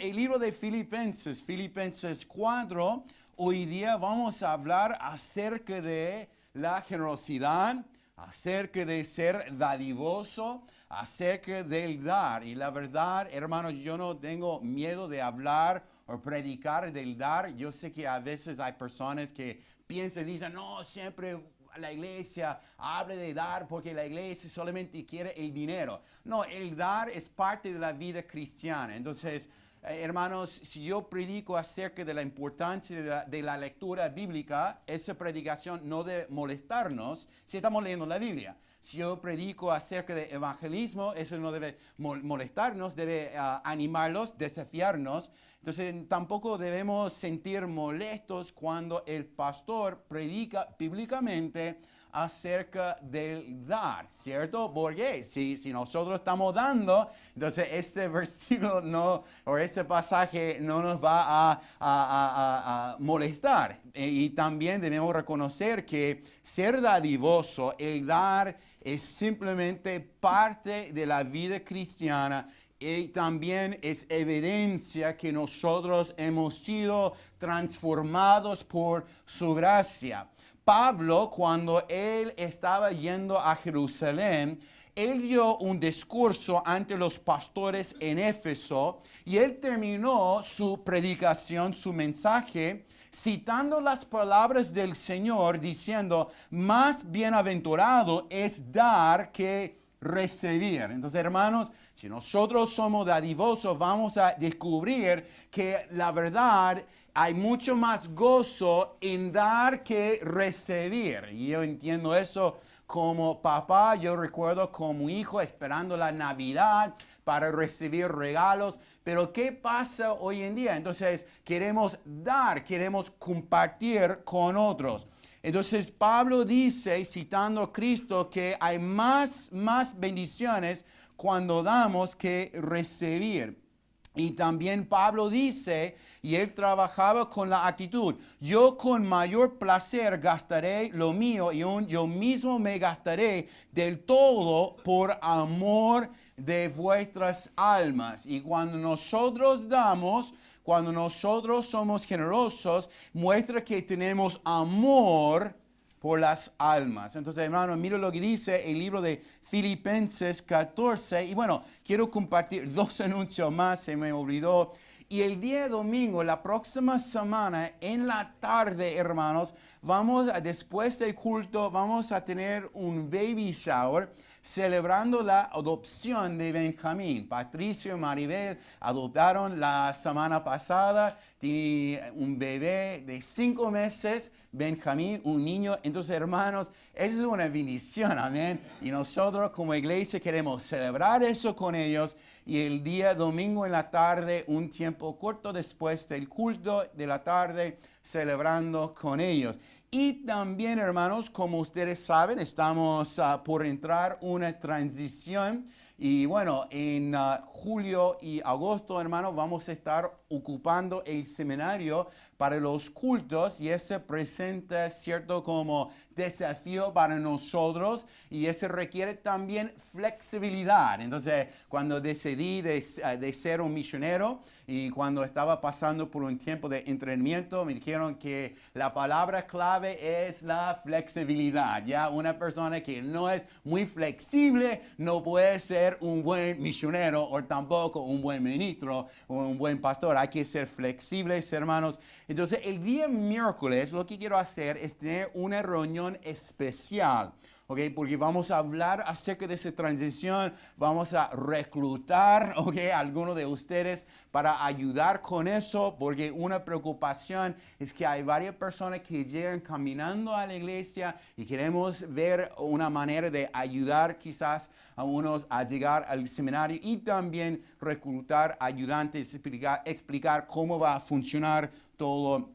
el libro de Filipenses 4. Hoy día vamos a hablar acerca de la generosidad, acerca de ser dadivoso, acerca del dar. Y la verdad, hermanos, yo no tengo miedo de hablar o predicar del dar. Yo sé que a veces hay personas que piensan y dicen, no, siempre la iglesia habla de dar porque la iglesia solamente quiere el dinero. No, el dar es parte de la vida cristiana. Entonces, hermanos, si yo predico acerca de la importancia de la lectura bíblica, esa predicación no debe molestarnos si estamos leyendo la Biblia. Si yo predico acerca de evangelismo, eso no debe molestarnos, debe animarlos, desafiarnos. Entonces, tampoco debemos sentir molestos cuando el pastor predica bíblicamente acerca del dar, ¿cierto? Porque si nosotros estamos dando, entonces este versículo no, o este pasaje no nos va a molestar. Y también debemos reconocer que ser dadivoso, el dar, es simplemente parte de la vida cristiana. Y también es evidencia que nosotros hemos sido transformados por su gracia. Pablo, cuando él estaba yendo a Jerusalén, él dio un discurso ante los pastores en Éfeso y él terminó su predicación, su mensaje, citando las palabras del Señor, diciendo, más bienaventurado es dar que recibir. Entonces, hermanos, si nosotros somos dadivosos, vamos a descubrir que la verdad hay mucho más gozo en dar que recibir. Y yo entiendo eso como papá. Yo recuerdo como hijo esperando la Navidad para recibir regalos. Pero ¿qué pasa hoy en día? Entonces queremos dar, queremos compartir con otros. Entonces Pablo dice, citando a Cristo, que hay más bendiciones cuando damos que recibir. Y también Pablo dice, y él trabajaba con la actitud, yo con mayor placer gastaré lo mío y yo mismo me gastaré del todo por amor de vuestras almas. Y cuando nosotros damos, cuando nosotros somos generosos, muestra que tenemos amor por las almas. Entonces, hermano, mira lo que dice el libro de Filipenses 14. Y bueno, quiero compartir dos anuncios más, se me olvidó. Y el día domingo, la próxima semana, en la tarde, hermanos, después del culto, vamos a tener un baby shower celebrando la adopción de Benjamín. Patricio y Maribel adoptaron la semana pasada. Tiene un bebé de 5 meses, Benjamín, un niño. Entonces, hermanos, eso es una bendición, amén. Y nosotros como iglesia queremos celebrar eso con ellos. Y el día domingo en la tarde, un tiempo corto después del culto de la tarde, celebrando con ellos. Y también, hermanos, como ustedes saben, estamos por entrar una transición. Y bueno, en julio y agosto, hermanos, vamos a estar ocupando el seminario para los cultos y ese presenta cierto como desafío para nosotros y ese requiere también flexibilidad. Entonces, cuando decidí de ser un misionero y cuando estaba pasando por un tiempo de entrenamiento, me dijeron que la palabra clave es la flexibilidad. Ya una persona que no es muy flexible no puede ser un buen misionero o tampoco un buen ministro o un buen pastor. Hay que ser flexibles, hermanos. Entonces, el día miércoles lo que quiero hacer es tener una reunión especial. Okay, porque vamos a hablar acerca de esa transición, vamos a reclutar, a algunos de ustedes para ayudar con eso, porque una preocupación es que hay varias personas que llegan caminando a la iglesia y queremos ver una manera de ayudar quizás a unos a llegar al seminario y también reclutar ayudantes, explicar cómo va a funcionar todo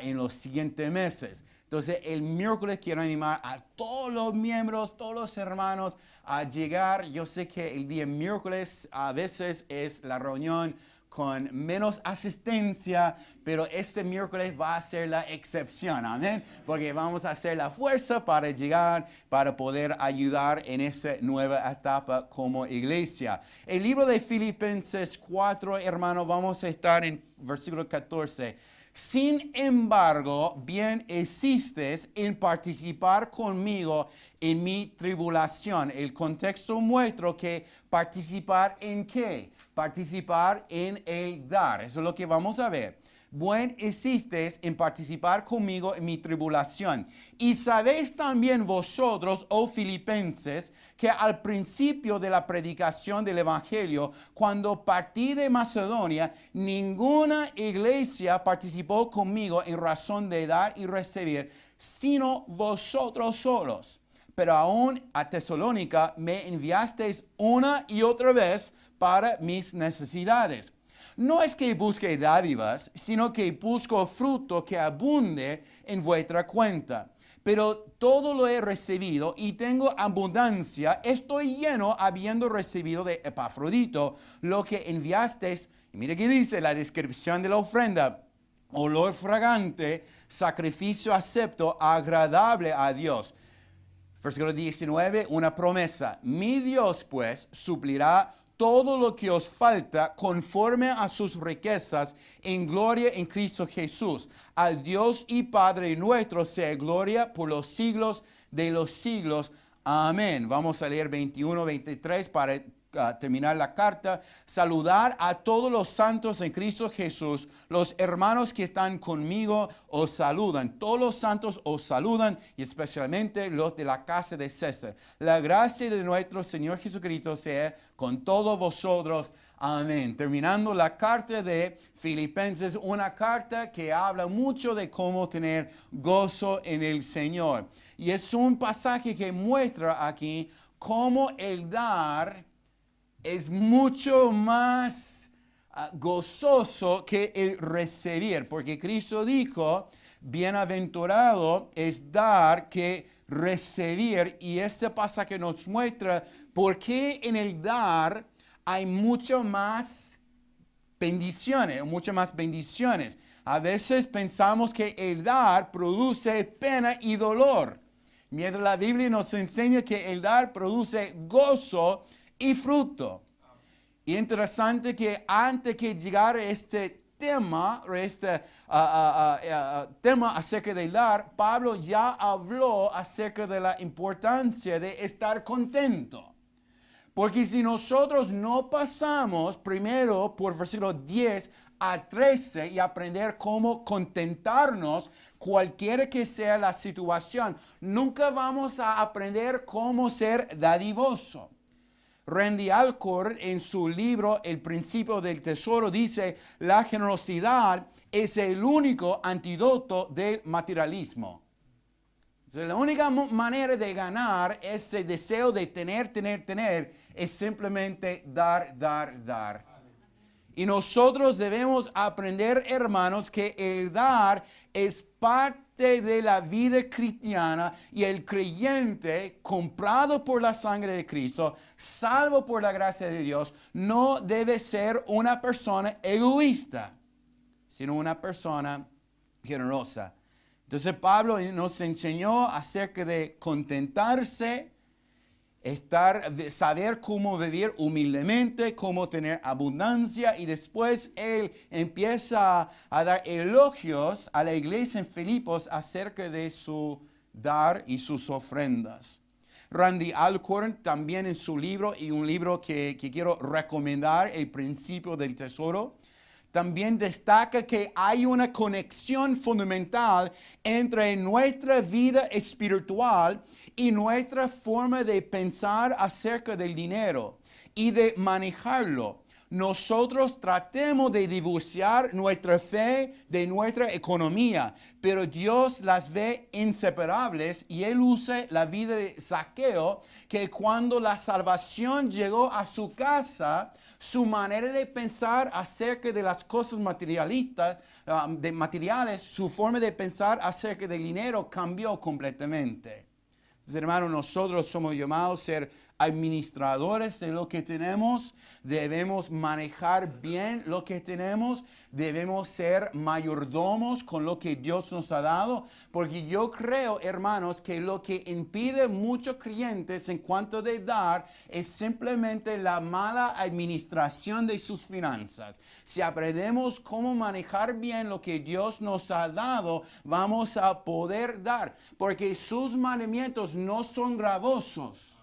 en los siguientes meses. Entonces, el miércoles quiero animar a todos los miembros, todos los hermanos a llegar. Yo sé que el día miércoles a veces es la reunión con menos asistencia, pero este miércoles va a ser la excepción, amén, porque vamos a hacer la fuerza para llegar, para poder ayudar en esa nueva etapa como iglesia. El libro de Filipenses 4, hermanos, vamos a estar en versículo 14. Sin embargo, bien hiciste en participar conmigo en mi tribulación. El contexto muestra que participar en qué? Participar en el dar. Eso es lo que vamos a ver. Buen hiciste en participar conmigo en mi tribulación. Y sabéis también vosotros, oh filipenses, que al principio de la predicación del Evangelio, cuando partí de Macedonia, ninguna iglesia participó conmigo en razón de dar y recibir, sino vosotros solos. Pero aún a Tesalónica me enviasteis una y otra vez para mis necesidades. No es que busque dádivas, sino que busco fruto que abunde en vuestra cuenta. Pero todo lo he recibido y tengo abundancia. Estoy lleno habiendo recibido de Epafrodito lo que enviasteis. Y mire qué dice la descripción de la ofrenda. Olor fragante, sacrificio acepto, agradable a Dios. Versículo 19, una promesa. Mi Dios pues suplirá todo lo que os falta conforme a sus riquezas en gloria en Cristo Jesús. Al Dios y Padre nuestro sea gloria por los siglos de los siglos. Amén. Vamos a leer 21, 23 para terminar la carta. Saludar a todos los santos en Cristo Jesús. Los hermanos que están conmigo os saludan. Todos los santos os saludan y especialmente los de la casa de César. La gracia de nuestro Señor Jesucristo sea con todos vosotros. Amén. Terminando la carta de Filipenses, una carta que habla mucho de cómo tener gozo en el Señor. Y es un pasaje que muestra aquí cómo el dar es mucho más gozoso que el recibir, porque Cristo dijo, bienaventurado es dar que recibir, y este pasaje nos muestra por qué en el dar hay mucho más bendiciones. A veces pensamos que el dar produce pena y dolor, mientras la Biblia nos enseña que el dar produce gozo y fruto. Y interesante que antes que llegara este tema acerca del dar, Pablo ya habló acerca de la importancia de estar contento. Porque si nosotros no pasamos primero por versículos 10 a 13 y aprender cómo contentarnos, cualquiera que sea la situación, nunca vamos a aprender cómo ser dadivoso. Randy Alcorn, en su libro El principio del tesoro, dice, la generosidad es el único antídoto del materialismo. Entonces, la única manera de ganar ese deseo de tener, es simplemente dar. Y nosotros debemos aprender, hermanos, que el dar es parte de la vida cristiana, y el creyente comprado por la sangre de Cristo, salvo por la gracia de Dios, no debe ser una persona egoísta, sino una persona generosa. Entonces Pablo nos enseñó acerca de contentarse, saber cómo vivir humildemente, cómo tener abundancia, y después él empieza a dar elogios a la iglesia en Filipos acerca de su dar y sus ofrendas. Randy Alcorn también en su libro, y un libro que quiero recomendar, El principio del tesoro, también destaca que hay una conexión fundamental entre nuestra vida espiritual y nuestra forma de pensar acerca del dinero y de manejarlo. Nosotros tratemos de divorciar nuestra fe de nuestra economía, pero Dios las ve inseparables, y Él usa la vida de Zaqueo, que cuando la salvación llegó a su casa, su manera de pensar acerca de las cosas materialistas, materiales, su forma de pensar acerca del dinero cambió completamente. Entonces, hermanos, nosotros somos llamados a ser administradores de lo que tenemos, debemos manejar bien lo que tenemos, debemos ser mayordomos con lo que Dios nos ha dado, porque yo creo, hermanos, que lo que impide muchos creyentes en cuanto de dar es simplemente la mala administración de sus finanzas. Si aprendemos cómo manejar bien lo que Dios nos ha dado, vamos a poder dar, porque sus mandamientos no son gravosos.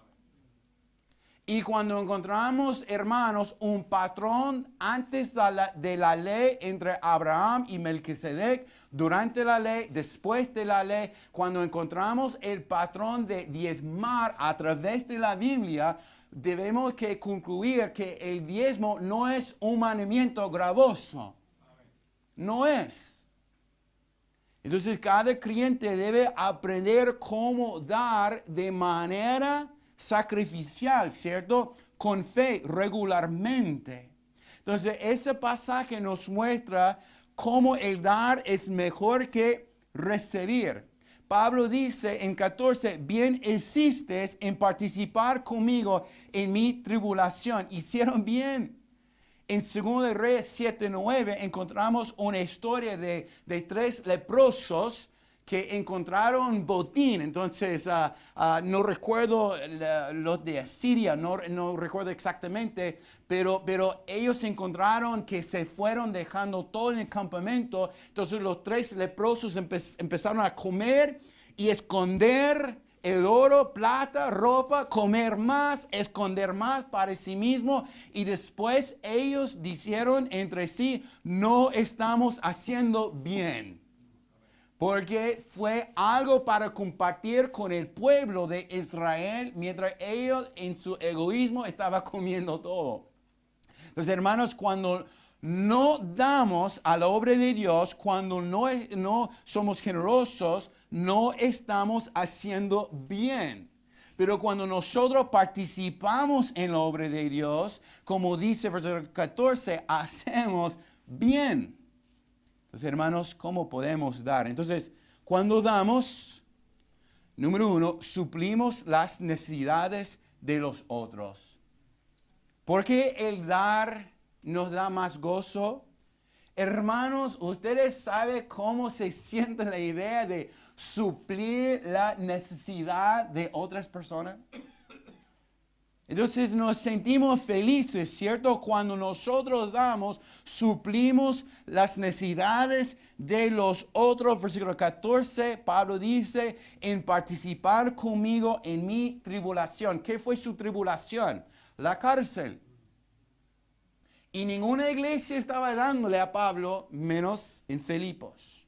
Y cuando encontramos, hermanos, un patrón antes de la ley entre Abraham y Melquisedec, durante la ley, después de la ley, cuando encontramos el patrón de diezmar a través de la Biblia, debemos que concluir que el diezmo no es un mandamiento gravoso. No es. Entonces, cada creyente debe aprender cómo dar de manera sacrificial, ¿cierto? Con fe, regularmente. Entonces, ese pasaje nos muestra cómo el dar es mejor que recibir. Pablo dice en 14, bien hiciste en participar conmigo en mi tribulación. Hicieron bien. En 2 Reyes 7:9 encontramos una historia de 3 leprosos que encontraron botín. Entonces, no recuerdo los de Asiria, no recuerdo exactamente, pero ellos encontraron que se fueron dejando todo en el campamento. Entonces, los 3 leprosos empezaron a comer y esconder el oro, plata, ropa, comer más, esconder más para sí mismo. Y después ellos dijeron entre sí, no estamos haciendo bien. Porque fue algo para compartir con el pueblo de Israel, mientras ellos en su egoísmo estaban comiendo todo. Entonces, hermanos, cuando no damos a la obra de Dios, cuando no somos generosos, no estamos haciendo bien. Pero cuando nosotros participamos en la obra de Dios, como dice versículo 14, hacemos bien. Entonces, hermanos, ¿cómo podemos dar? Entonces, cuando damos, número 1, suplimos las necesidades de los otros. ¿Por qué el dar nos da más gozo? Hermanos, ¿ustedes saben cómo se siente la idea de suplir la necesidad de otras personas? Entonces nos sentimos felices, ¿cierto? Cuando nosotros damos, suplimos las necesidades de los otros. Versículo 14, Pablo dice, en participar conmigo en mi tribulación. ¿Qué fue su tribulación? La cárcel. Y ninguna iglesia estaba dándole a Pablo, menos en Filipos.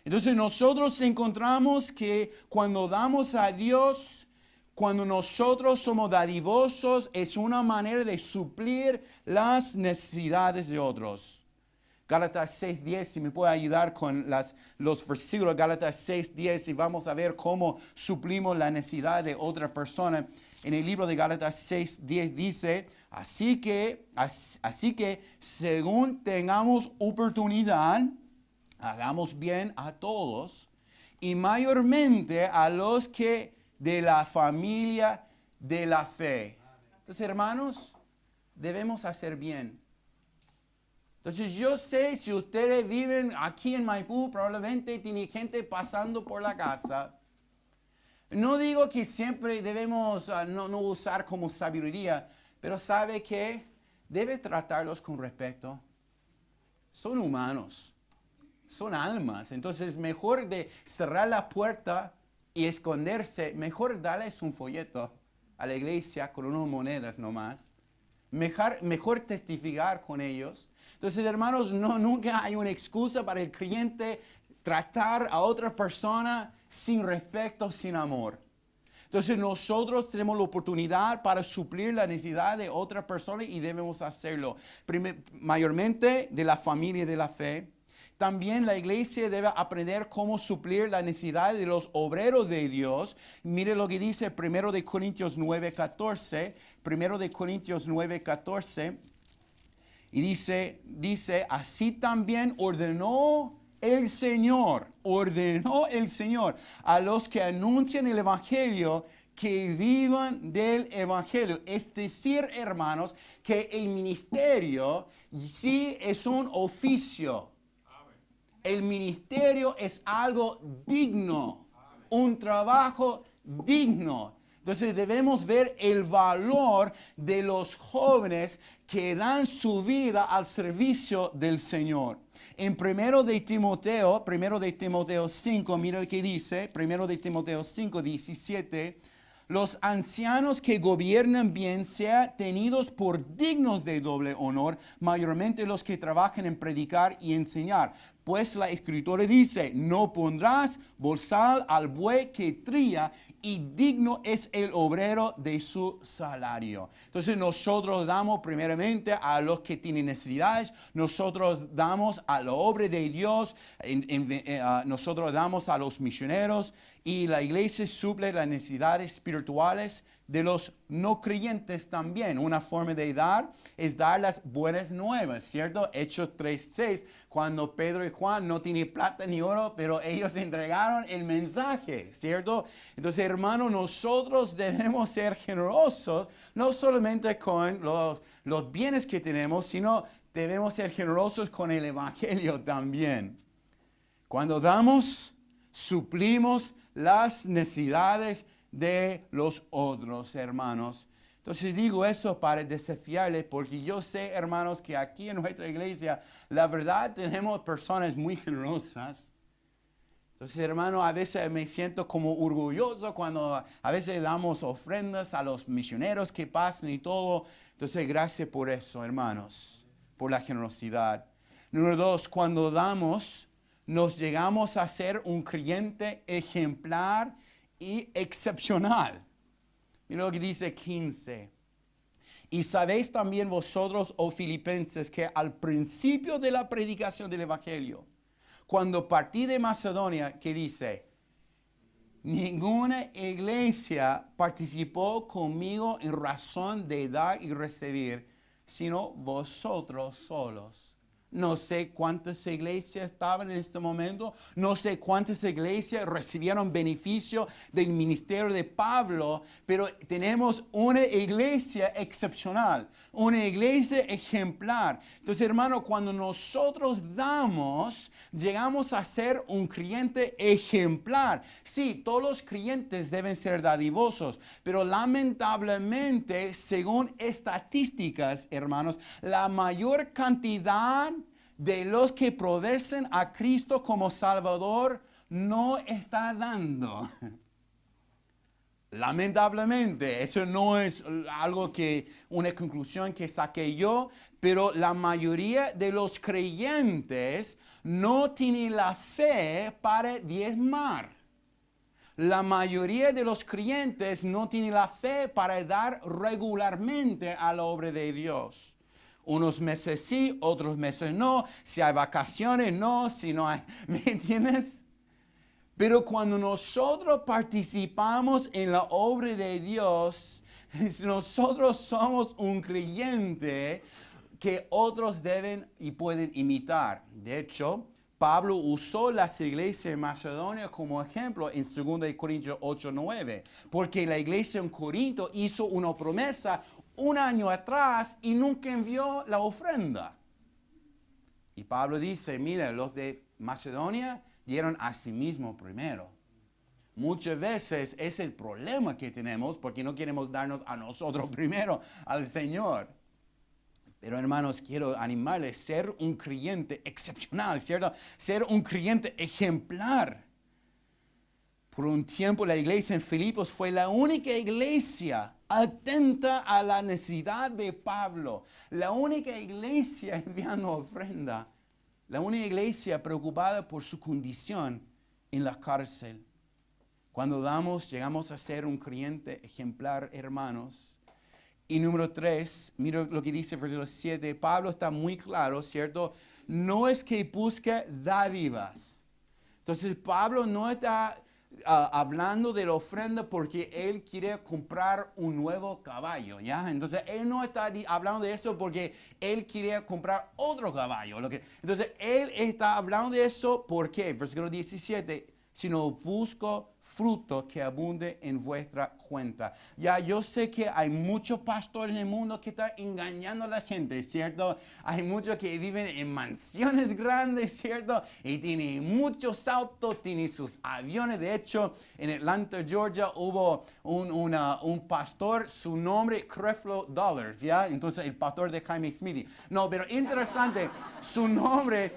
Entonces nosotros encontramos que cuando damos a Dios, cuando nosotros somos dadivosos, es una manera de suplir las necesidades de otros. Gálatas 6:10, si me puede ayudar con los versículos, Gálatas 6:10, y vamos a ver cómo suplimos la necesidad de otra persona. En el libro de Gálatas 6:10 dice, así que según tengamos oportunidad, hagamos bien a todos, y mayormente a los que de la familia de la fe. Entonces, hermanos, debemos hacer bien. Entonces, yo sé si ustedes viven aquí en Maipú, probablemente tiene gente pasando por la casa. No digo que siempre debemos no usar como sabiduría, pero sabe que debe tratarlos con respeto. Son humanos, son almas. Entonces, mejor de cerrar la puerta y esconderse, mejor darles un folleto a la iglesia con unas monedas nomás. Mejor testificar con ellos. Entonces, hermanos, nunca hay una excusa para el creyente tratar a otra persona sin respeto, sin amor. Entonces, nosotros tenemos la oportunidad para suplir la necesidad de otra persona y debemos hacerlo. Mayormente de la familia de la fe. También la iglesia debe aprender cómo suplir la necesidad de los obreros de Dios. Mire lo que dice 1 de Corintios 9:14. 1 de Corintios 9:14. Y dice, así también ordenó el Señor a los que anuncian el Evangelio que vivan del Evangelio. Es decir, hermanos, que el ministerio sí es un oficio. El ministerio es algo digno, un trabajo digno. Entonces debemos ver el valor de los jóvenes que dan su vida al servicio del Señor. En 1 de Timoteo 5, mira lo que dice, 1 de Timoteo 5, 17. Los ancianos que gobiernan bien sean tenidos por dignos de doble honor, mayormente los que trabajan en predicar y enseñar. Pues la Escritura dice, no pondrás bozal al buey que trilla, y digno es el obrero de su salario. Entonces nosotros damos primeramente a los que tienen necesidades, nosotros damos a la obra de Dios, nosotros damos a los misioneros, y la iglesia suple las necesidades espirituales de los no creyentes también. Una forma de dar es dar las buenas nuevas, ¿cierto? Hechos 3:6, cuando Pedro y Juan no tienen plata ni oro, pero ellos entregaron el mensaje, ¿cierto? Entonces, hermanos, nosotros debemos ser generosos, no solamente con los bienes que tenemos, sino debemos ser generosos con el evangelio también. Cuando damos, suplimos las necesidades de los otros, hermanos. Entonces digo eso para desafiarles, porque yo sé, hermanos, que aquí en nuestra iglesia, la verdad, tenemos personas muy generosas. Entonces, hermano, a veces me siento como orgulloso cuando a veces damos ofrendas a los misioneros que pasan y todo. Entonces, gracias por eso, hermanos, por la generosidad. Número 2, cuando damos, nos llegamos a ser un creyente ejemplar y excepcional. Mira lo que dice 15. Y sabéis también vosotros, oh filipenses, que al principio de la predicación del Evangelio, cuando partí de Macedonia, que dice, ninguna iglesia participó conmigo en razón de dar y recibir, sino vosotros solos. No sé cuántas iglesias estaban en este momento. No sé cuántas iglesias recibieron beneficio del ministerio de Pablo. Pero tenemos una iglesia excepcional. Una iglesia ejemplar. Entonces, hermano, cuando nosotros damos, llegamos a ser un creyente ejemplar. Sí, todos los creyentes deben ser dadivosos. Pero lamentablemente, según estadísticas, hermanos, la mayor cantidad de los que profesan a Cristo como Salvador no está dando. Lamentablemente, eso no es algo una conclusión que saqué yo, pero la mayoría de los creyentes no tienen la fe para diezmar. La mayoría de los creyentes no tienen la fe para dar regularmente a la obra de Dios. Unos meses sí, otros meses no. Si hay vacaciones, no. Si no hay, ¿me entiendes? Pero cuando nosotros participamos en la obra de Dios, nosotros somos un creyente que otros deben y pueden imitar. De hecho, Pablo usó las iglesias de Macedonia como ejemplo en 2 Corintios 8:9, porque la iglesia en Corinto hizo una promesa un año atrás y nunca envió la ofrenda. Y Pablo dice, mira, los de Macedonia dieron a sí mismos primero. Muchas veces es el problema que tenemos porque no queremos darnos a nosotros primero, al Señor. Pero hermanos, quiero animarles a ser un creyente excepcional, ¿cierto? Ser un creyente ejemplar. Por un tiempo la iglesia en Filipos fue la única iglesia atenta a la necesidad de Pablo. La única iglesia enviando ofrenda. La única iglesia preocupada por su condición en la cárcel. Cuando damos, llegamos a ser un creyente ejemplar, hermanos. Y número 3, mira lo que dice el versículo 7. Pablo está muy claro, ¿cierto? No es que busque dádivas. Entonces Pablo no está hablando de la ofrenda porque él quiere comprar un nuevo caballo, ¿ya? Entonces, él no está hablando de eso porque él quiere comprar otro caballo. Entonces, él está hablando de eso porque, versículo 17, sino busco fruto que abunde en vuestra cuenta. Ya yo sé que hay muchos pastores en el mundo que están engañando a la gente, ¿cierto? Hay muchos que viven en mansiones grandes, ¿cierto? Y tienen muchos autos, tienen sus aviones. De hecho, en Atlanta, Georgia, hubo un pastor, su nombre, Creflo Dollars, ¿ya? Entonces, el pastor de Jaime Smithy. No, pero interesante, su nombre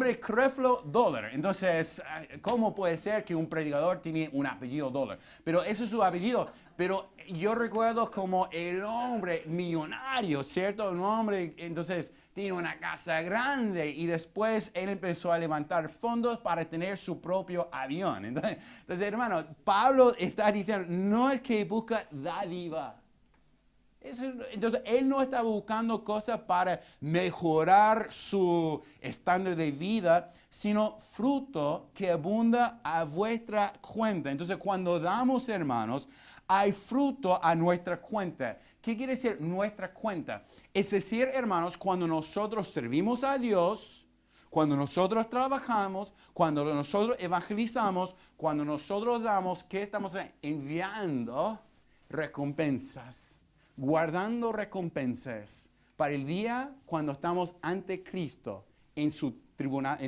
es Creflo Dollar. Entonces, ¿cómo puede ser que un predicador tiene un apellido Dollar? Pero ese es su apellido. Pero yo recuerdo como el hombre millonario, ¿cierto? Un hombre, entonces, tiene una casa grande y después él empezó a levantar fondos para tener su propio avión. Entonces hermano, Pablo está diciendo, no es que busca dádiva. Entonces, él no está buscando cosas para mejorar su estándar de vida, sino fruto que abunda a vuestra cuenta. Entonces, cuando damos, hermanos, hay fruto a nuestra cuenta. ¿Qué quiere decir nuestra cuenta? Es decir, hermanos, cuando nosotros servimos a Dios, cuando nosotros trabajamos, cuando nosotros evangelizamos, cuando nosotros damos, ¿qué estamos enviando? Recompensas. Guardando recompensas para el día cuando estamos ante Cristo en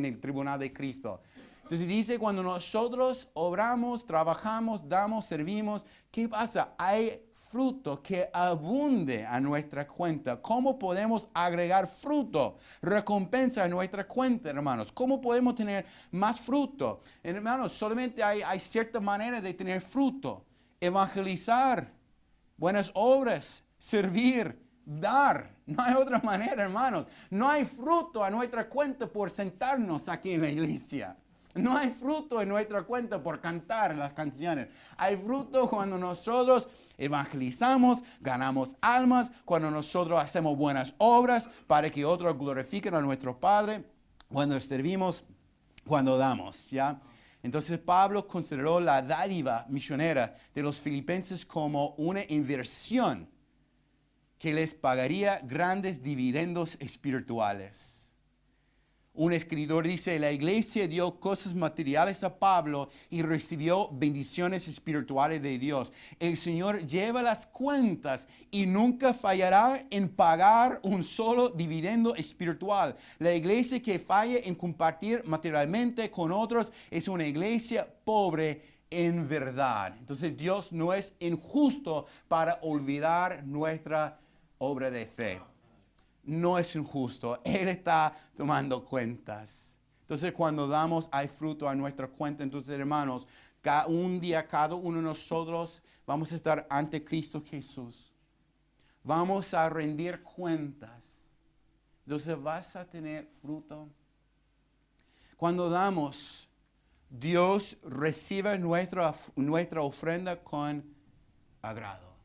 el tribunal de Cristo. Entonces dice, cuando nosotros obramos, trabajamos, damos, servimos, ¿qué pasa? Hay fruto que abunde a nuestra cuenta. ¿Cómo podemos agregar fruto, recompensa a nuestra cuenta, hermanos? ¿Cómo podemos tener más fruto? Hermanos, solamente hay cierta manera de tener fruto. Evangelizar, buenas obras, servir, dar. No hay otra manera, hermanos. No hay fruto a nuestra cuenta por sentarnos aquí en la iglesia. No hay fruto en nuestra cuenta por cantar las canciones. Hay fruto cuando nosotros evangelizamos, ganamos almas, cuando nosotros hacemos buenas obras para que otros glorifiquen a nuestro Padre, cuando servimos, cuando damos, ¿ya? Entonces Pablo consideró la dádiva misionera de los filipenses como una inversión que les pagaría grandes dividendos espirituales. Un escritor dice, la iglesia dio cosas materiales a Pablo y recibió bendiciones espirituales de Dios. El Señor lleva las cuentas y nunca fallará en pagar un solo dividendo espiritual. La iglesia que falla en compartir materialmente con otros es una iglesia pobre en verdad. Entonces Dios no es injusto para olvidar nuestra obra de fe. No es injusto. Él está tomando cuentas. Entonces, cuando damos, hay fruto a nuestra cuenta. Entonces, hermanos, un día cada uno de nosotros vamos a estar ante Cristo Jesús. Vamos a rendir cuentas. Entonces, vas a tener fruto. Cuando damos, Dios recibe nuestra ofrenda con agrado.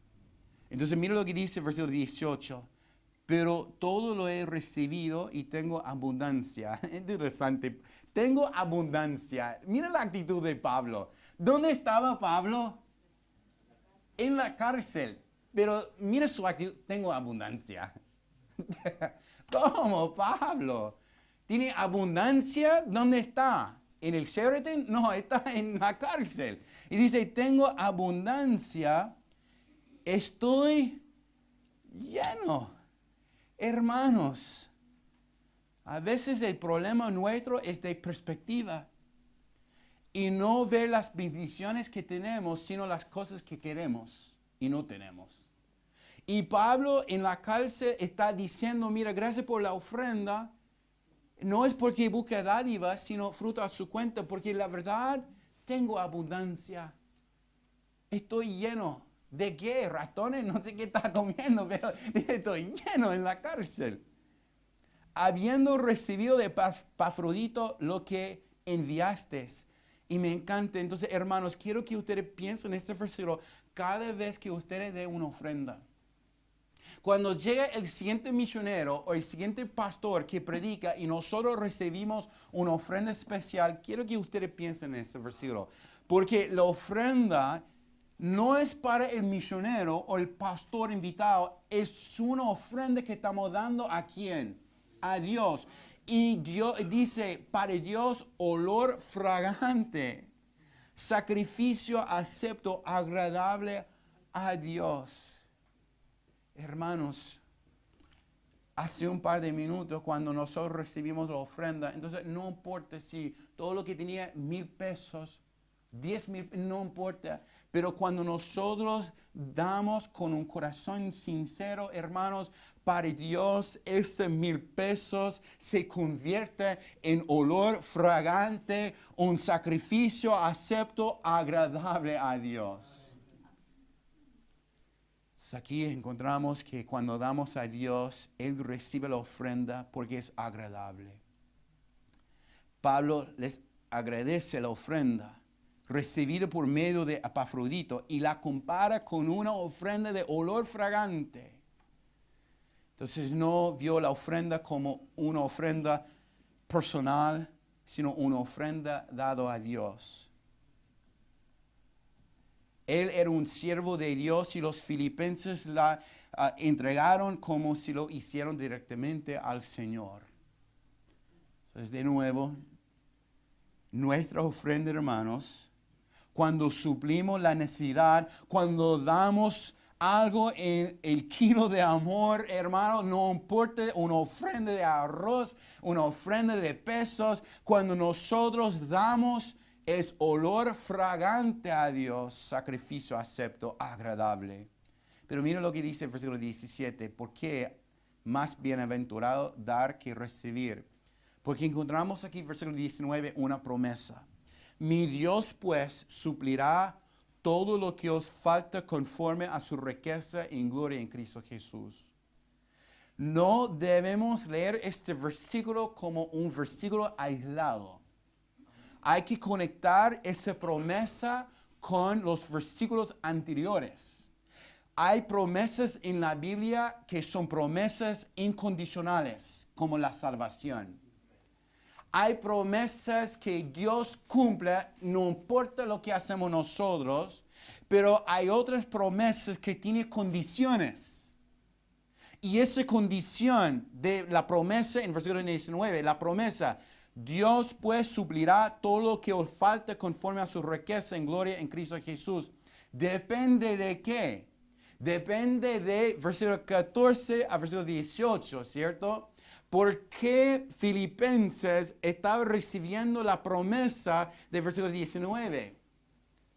Entonces, mira lo que dice el versículo 18. Pero todo lo he recibido y tengo abundancia. Interesante. Tengo abundancia. Mira la actitud de Pablo. ¿Dónde estaba Pablo? En la cárcel. Pero mira su actitud. Tengo abundancia. ¿Cómo, Pablo? ¿Tiene abundancia? ¿Dónde está? ¿En el Sheraton? No, está en la cárcel. Y dice, tengo abundancia. Estoy lleno. Hermanos, a veces el problema nuestro es de perspectiva y no ver las bendiciones que tenemos, sino las cosas que queremos y no tenemos. Y Pablo en la cárcel está diciendo, mira, gracias por la ofrenda, no es porque busque dádivas, sino fruto a su cuenta, porque la verdad tengo abundancia, estoy lleno. ¿De qué? Ratones, no sé qué está comiendo, pero estoy lleno en la cárcel. Habiendo recibido de Epafrodito lo que enviaste. Y me encanta. Entonces, hermanos, quiero que ustedes piensen en este versículo cada vez que ustedes den una ofrenda. Cuando llega el siguiente misionero o el siguiente pastor que predica y nosotros recibimos una ofrenda especial, quiero que ustedes piensen en este versículo. Porque la ofrenda no es para el misionero o el pastor invitado, es una ofrenda que estamos dando ¿a quién? A Dios. Y Dios dice, para Dios, olor fragante. sacrificio acepto, agradable a Dios. Hermanos, hace un par de minutos cuando nosotros recibimos la ofrenda, entonces no importa si todo lo que tenía 1,000 pesos, 10,000, no importa. Pero cuando nosotros damos con un corazón sincero, hermanos, para Dios, ese 1,000 pesos se convierte en olor fragante, un sacrificio acepto, agradable a Dios. Aquí encontramos que cuando damos a Dios, Él recibe la ofrenda porque es agradable. Pablo les agradece la ofrenda recibida por medio de Epafrodito y la compara con una ofrenda de olor fragante. Entonces no vio la ofrenda como una ofrenda personal, sino una ofrenda dada a Dios. Él era un siervo de Dios y los filipenses la entregaron como si lo hicieron directamente al Señor. Entonces, de nuevo, nuestra ofrenda, hermanos, cuando suplimos la necesidad, cuando damos algo en el kilo de amor, hermano, no importa una ofrenda de arroz, una ofrenda de pesos, cuando nosotros damos es olor fragante a Dios, sacrificio acepto, agradable. Pero mira lo que dice el versículo 17, ¿por qué más bienaventurado dar que recibir? Porque encontramos aquí en el versículo 19 una promesa. Mi Dios pues suplirá todo lo que os falta conforme a su riqueza en gloria en Cristo Jesús. No debemos leer este versículo como un versículo aislado. Hay que conectar esa promesa con los versículos anteriores. Hay promesas en la Biblia que son promesas incondicionales, como la salvación. Hay promesas que Dios cumple, no importa lo que hacemos nosotros, pero hay otras promesas que tienen condiciones. Y esa condición de la promesa, en versículo 19, la promesa, Dios pues suplirá todo lo que os falte conforme a su riqueza en gloria en Cristo Jesús. ¿Depende de qué? Depende de versículo 14 a versículo 18, ¿cierto? ¿Por qué Filipenses estaba recibiendo la promesa de versículo 19?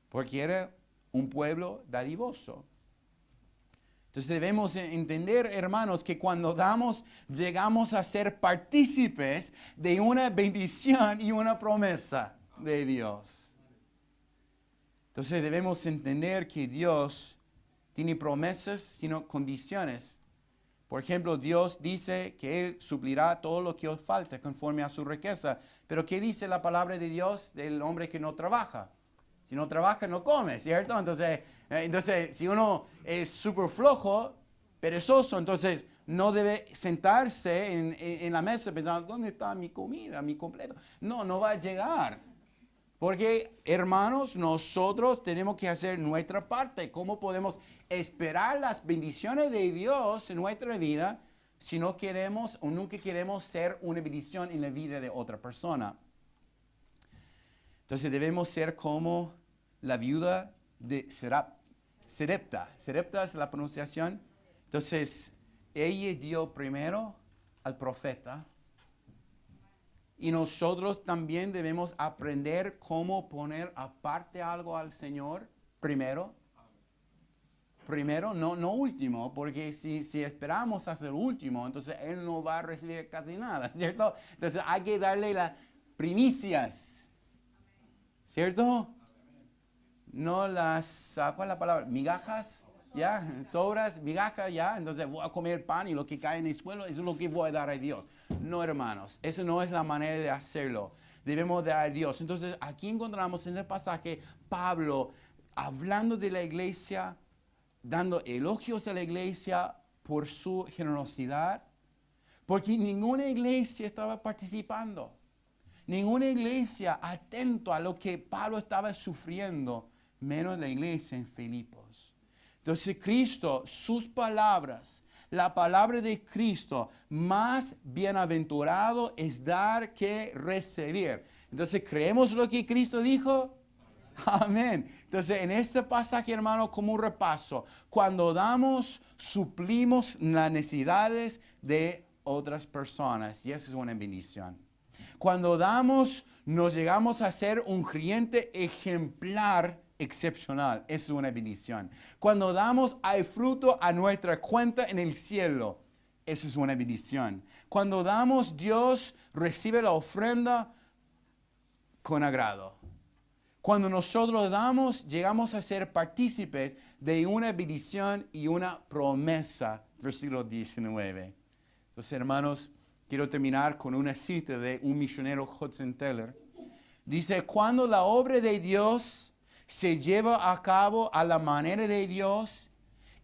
Porque era un pueblo dadivoso. Entonces debemos entender, hermanos, que cuando damos, llegamos a ser partícipes de una bendición y una promesa de Dios. Entonces debemos entender que Dios tiene promesas, sino condiciones. Por ejemplo, Dios dice que Él suplirá todo lo que os falta conforme a su riqueza. Pero ¿qué dice la palabra de Dios del hombre que no trabaja? Si no trabaja, no come, ¿cierto? Entonces si uno es súper flojo, perezoso, entonces no debe sentarse en la mesa pensando, ¿dónde está mi comida, mi completo? No va a llegar. Porque, hermanos, nosotros tenemos que hacer nuestra parte. ¿Cómo podemos esperar las bendiciones de Dios en nuestra vida si no queremos o nunca queremos ser una bendición en la vida de otra persona? Entonces debemos ser como la viuda de Sarepta. Sarepta es la pronunciación. Entonces, ella dio primero al profeta. Y nosotros también debemos aprender cómo poner aparte algo al Señor primero. Primero, no último, porque si esperamos hasta el último, entonces Él no va a recibir casi nada, ¿cierto? Entonces hay que darle las primicias, ¿cierto? No las, ¿cuál es la palabra? Migajas, ¿ya? Sobras, migajas, ¿ya? Entonces voy a comer el pan y lo que cae en el suelo, eso es lo que voy a dar a Dios. No, hermanos, esa no es la manera de hacerlo. Debemos dar a Dios. Entonces aquí encontramos en el pasaje Pablo hablando de la iglesia, dando elogios a la iglesia por su generosidad, porque ninguna iglesia estaba participando. Ninguna iglesia atento a lo que Pablo estaba sufriendo, menos la iglesia en Filipos. Entonces Cristo, sus palabras, la palabra de Cristo, más bienaventurado es dar que recibir. Entonces, ¿creemos lo que Cristo dijo? Amén. Entonces, en este pasaje, hermano, como un repaso, cuando damos, suplimos las necesidades de otras personas, y eso es una bendición. Cuando damos, nos llegamos a ser un creyente ejemplar, excepcional. Eso es una bendición. Cuando damos, hay fruto a nuestra cuenta en el cielo. Eso es una bendición. Cuando damos, Dios recibe la ofrenda con agrado. Cuando nosotros damos, llegamos a ser partícipes de una bendición y una promesa. Versículo 19. Entonces, hermanos, quiero terminar con una cita de un misionero, Hudson Taylor. Dice, cuando la obra de Dios se lleva a cabo a la manera de Dios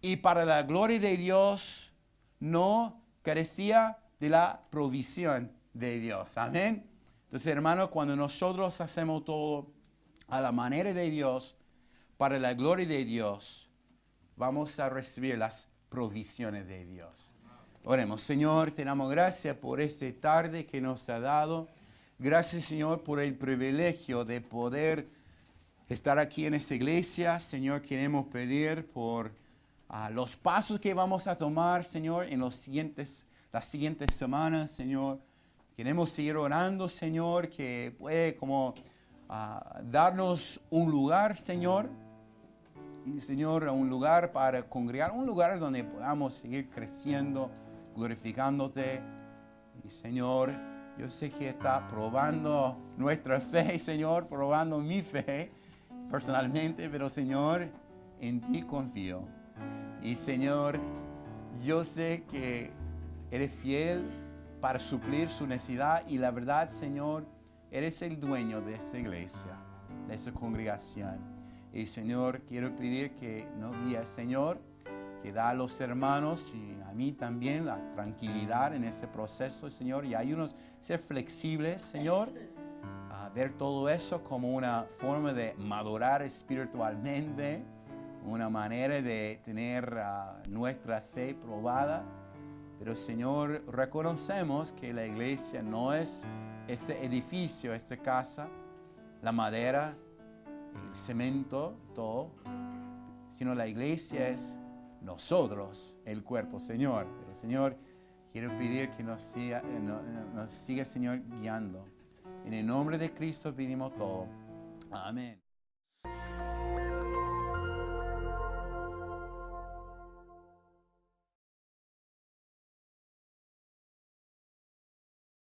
y para la gloria de Dios, no carecía de la provisión de Dios. Amén. Entonces, hermanos, cuando nosotros hacemos todo a la manera de Dios, para la gloria de Dios, vamos a recibir las provisiones de Dios. Oremos. Señor, te damos gracias por esta tarde que nos ha dado. Gracias, Señor, por el privilegio de poder estar aquí en esta iglesia. Señor, queremos pedir por los pasos que vamos a tomar, Señor, en las siguientes semanas, Señor. Queremos seguir orando, Señor, que puede como darnos un lugar, Señor. Y, Señor, un lugar para congregar, un lugar donde podamos seguir creciendo, glorificándote. Y, Señor, yo sé que está probando nuestra fe, Señor, probando mi fe personalmente, pero, Señor, en ti confío. Y, Señor, yo sé que eres fiel para suplir su necesidad y la verdad, Señor, eres el dueño de esa iglesia, de esa congregación. Y, Señor, quiero pedir que nos guíes, Señor, que da a los hermanos y a mí también la tranquilidad en ese proceso, Señor, y ayúdanos a ser flexibles, Señor, a ver todo eso como una forma de madurar espiritualmente, una manera de tener nuestra fe probada. Pero, Señor, reconocemos que la iglesia no es ese edificio, esta casa, la madera, el cemento, todo, sino la iglesia es nosotros, el cuerpo, Señor. Pero, Señor, quiero pedir que nos siga, Señor, guiando. En el nombre de Cristo pedimos todo. Amén.